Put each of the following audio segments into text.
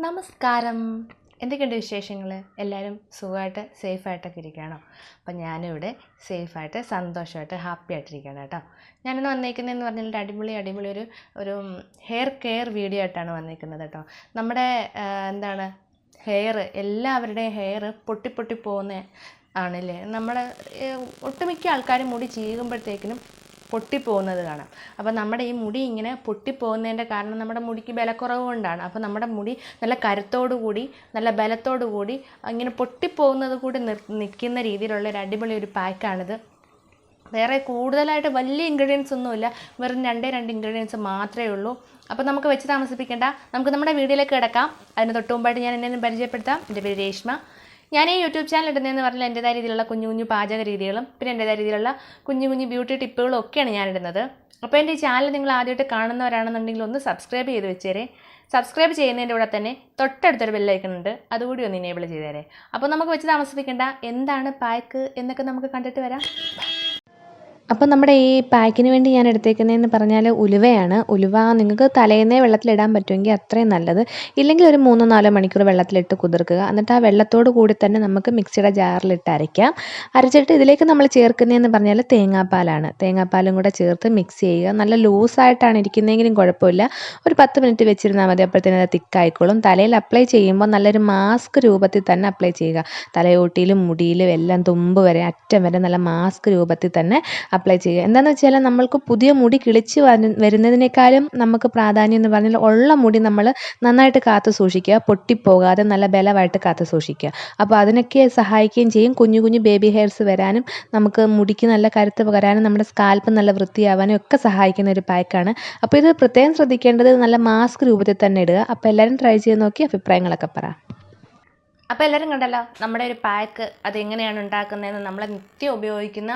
നമസ്കാരം. എന്തൊക്കെയുണ്ട് വിശേഷങ്ങൾ? എല്ലാവരും സുഖമായിട്ട് സേഫായിട്ടൊക്കെ ഇരിക്കുകയാണോ? അപ്പം ഞാനിവിടെ സേഫായിട്ട് സന്തോഷമായിട്ട് ഹാപ്പി ആയിട്ടിരിക്കുകയാണ് കേട്ടോ. ഞാനിന്ന് വന്നേക്കുന്നതെന്ന് പറഞ്ഞാൽ അടിപൊളി ഒരു ഹെയർ കെയർ വീഡിയോ ആയിട്ടാണ് വന്നേക്കുന്നത് കേട്ടോ. നമ്മുടെ ഹെയർ, എല്ലാവരുടെയും ഹെയർ പൊട്ടി പോകുന്ന ആണല്ലേ. നമ്മുടെ ഒട്ടുമിക്ക ആൾക്കാരും മുടി ചീകുമ്പോഴത്തേക്കിനും പൊട്ടിപ്പോകുന്നത് കാണാം. അപ്പോൾ നമ്മുടെ ഈ മുടി ഇങ്ങനെ പൊട്ടിപ്പോകുന്നതിൻ്റെ കാരണം നമ്മുടെ മുടിക്ക് ബലക്കുറവ് കൊണ്ടാണ്. അപ്പോൾ നമ്മുടെ മുടി നല്ല കരുത്തോടു കൂടി നല്ല ബലത്തോടു കൂടി ഇങ്ങനെ പൊട്ടിപ്പോകുന്നത് കൂടി നിൽക്കുന്ന രീതിയിലുള്ള ഒരു അടിപൊളി ഒരു പാക്കാണിത്. വേറെ കൂടുതലായിട്ട് വലിയ ഇൻഗ്രീഡിയൻസ് ഒന്നുമില്ല, വെറും രണ്ട് ഇൻഗ്രീഡിയൻസ് മാത്രമേ ഉള്ളൂ. അപ്പോൾ നമുക്ക് വെച്ച് താമസിപ്പിക്കേണ്ട, നമുക്ക് നമ്മുടെ വീഡിയോയിലേക്ക് കിടക്കാം. അതിന് തൊട്ട് മുമ്പായിട്ട് ഞാൻ എന്നെ പരിചയപ്പെടുത്താം. എൻ്റെ പേര് രേഷ്മ. ഞാൻ ഈ യൂട്യൂബ് ചാനൽ ഇടുന്നതെന്ന് പറഞ്ഞാൽ എൻ്റെതായ രീതിയിലുള്ള കുഞ്ഞു പാചക രീതികളും പിന്നെ എൻ്റെതായ രീതിയിലുള്ള കുഞ്ഞു ബ്യൂട്ടി ടിപ്പുകളും ഒക്കെയാണ് ഞാനിടുന്നത്. അപ്പോൾ എൻ്റെ ഈ ചാനൽ നിങ്ങൾ ആദ്യമായിട്ട് കാണുന്നവരാണെന്നുണ്ടെങ്കിൽ ഒന്ന് സബ്സ്ക്രൈബ് ചെയ്ത് വെച്ചേരെ. സബ്സ്ക്രൈബ് ചെയ്യുന്നതിൻ്റെ കൂടെ തന്നെ തൊട്ടടുത്തൊരു ബെല്ലൈക്കൺ ഉണ്ട്, അതുകൂടി ഒന്ന് ഇനേബിൾ ചെയ്തേരെ. അപ്പോൾ നമുക്ക് വെച്ച് താമസിപ്പിക്കേണ്ട, എന്താണ് പാക്ക് എന്നൊക്കെ നമുക്ക് കണ്ടിട്ട് വരാം. അപ്പോൾ നമ്മുടെ ഈ പാക്കിന് വേണ്ടി ഞാൻ എടുത്തേക്കുന്നതെന്ന് പറഞ്ഞാൽ ഉലുവയാണ്. ഉലുവ നിങ്ങൾക്ക് തലേന്നേ വെള്ളത്തിലിടാൻ പറ്റുമെങ്കിൽ അത്രയും നല്ലത്. ഇല്ലെങ്കിൽ ഒരു 3-4 മണിക്കൂർ വെള്ളത്തിലിട്ട് കുതിർക്കുക. എന്നിട്ട് ആ വെള്ളത്തോട് കൂടി തന്നെ നമുക്ക് മിക്സിയുടെ ജാറിലിട്ട് അരയ്ക്കാം. അരച്ചിട്ട് ഇതിലേക്ക് നമ്മൾ ചേർക്കുന്നതെന്ന് പറഞ്ഞാൽ തേങ്ങാപ്പാലാണ്. തേങ്ങാപ്പാലും കൂടെ ചേർത്ത് മിക്സ് ചെയ്യുക. നല്ല ലൂസായിട്ടാണ് ഇരിക്കുന്നതെങ്കിലും കുഴപ്പമില്ല. ഒരു 10 മിനിറ്റ് വെച്ചിരുന്നാൽ മതി, അപ്പോഴത്തേനും അത് തിക്കായിക്കോളും. തലയിൽ അപ്ലൈ ചെയ്യുമ്പോൾ നല്ലൊരു മാസ്ക് രൂപത്തിൽ തന്നെ അപ്ലൈ ചെയ്യുക. തലയോട്ടിയിലും മുടിയിലും എല്ലാം തുമ്പ് വരെ അറ്റം വരെ നല്ല മാസ്ക് രൂപത്തിൽ തന്നെ അപ്ലൈ ചെയ്യുക. എന്താണെന്ന് വെച്ചാൽ നമ്മൾക്ക് പുതിയ മുടി കിളിച്ച് വരുന്നതിനേക്കാളും നമുക്ക് പ്രാധാന്യം എന്ന് പറഞ്ഞാൽ ഉള്ള മുടി നമ്മൾ നന്നായിട്ട് കാത്തു സൂക്ഷിക്കുക, പൊട്ടിപ്പോകാതെ നല്ല ബലമായിട്ട് കാത്തു സൂക്ഷിക്കുക. അപ്പോൾ അതിനൊക്കെ സഹായിക്കുകയും ചെയ്യും. കുഞ്ഞു ബേബി ഹെയർസ് വരാനും നമുക്ക് മുടിക്ക് നല്ല കരുത്ത് പകരാനും നമ്മുടെ സ്കാൽപ്പ് നല്ല വൃത്തിയാവാനും ഒക്കെ സഹായിക്കുന്ന ഒരു പാക്കാണ്. അപ്പോൾ ഇത് പ്രത്യേകം ശ്രദ്ധിക്കേണ്ടത് നല്ല മാസ്ക് രൂപത്തിൽ തന്നെ ഇടുക. അപ്പോൾ എല്ലാവരും ട്രൈ ചെയ്ത് നോക്കി അഭിപ്രായങ്ങളൊക്കെ പറ. അപ്പോൾ എല്ലാവരും കണ്ടല്ലോ നമ്മുടെ ഒരു പാക്ക് അതെങ്ങനെയാണ് ഉണ്ടാക്കുന്നതെന്ന്. നമ്മൾ നിത്യം ഉപയോഗിക്കുന്ന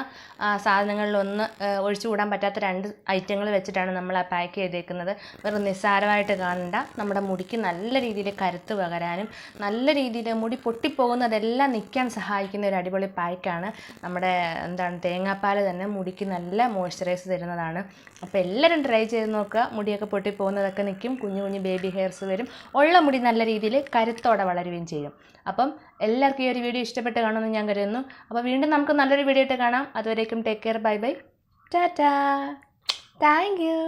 സാധനങ്ങളിലൊന്ന് ഒഴിച്ചുകൂടാൻ പറ്റാത്ത 2 ഐറ്റങ്ങൾ വെച്ചിട്ടാണ് നമ്മൾ ആ പാക്ക് ചെയ്തേക്കുന്നത്. വെറും നിസ്സാരമായിട്ട് കാണണ്ട. നമ്മുടെ മുടിക്ക് നല്ല രീതിയിൽ കരുത്ത് പകരാനും നല്ല രീതിയിൽ മുടി പൊട്ടിപ്പോകുന്നതെല്ലാം നിൽക്കാൻ സഹായിക്കുന്ന ഒരു അടിപൊളി പാക്കാണ്. നമ്മുടെ തേങ്ങാപ്പാൽ തന്നെ മുടിക്ക് നല്ല മോയ്സ്ചറൈസ് തരുന്നതാണ്. അപ്പോൾ എല്ലാവരും ട്രൈ ചെയ്ത് നോക്കുക. മുടിയൊക്കെ പൊട്ടിപ്പോകുന്നതൊക്കെ നിൽക്കും, കുഞ്ഞു ബേബി ഹെയർസ് വരും, ഉള്ള മുടി നല്ല രീതിയിൽ കരുത്തോടെ വളരുകയും ചെയ്യും. അപ്പം എല്ലാവർക്കും ഈ ഒരു വീഡിയോ ഇഷ്ടപ്പെട്ട് കാണുമെന്ന് ഞാൻ കരുതുന്നു. അപ്പോൾ വീണ്ടും നമുക്ക് നല്ലൊരു വീഡിയോ ആയിട്ട് കാണാം. അതുവരേക്കും take care, bye bye, Tata, thank you.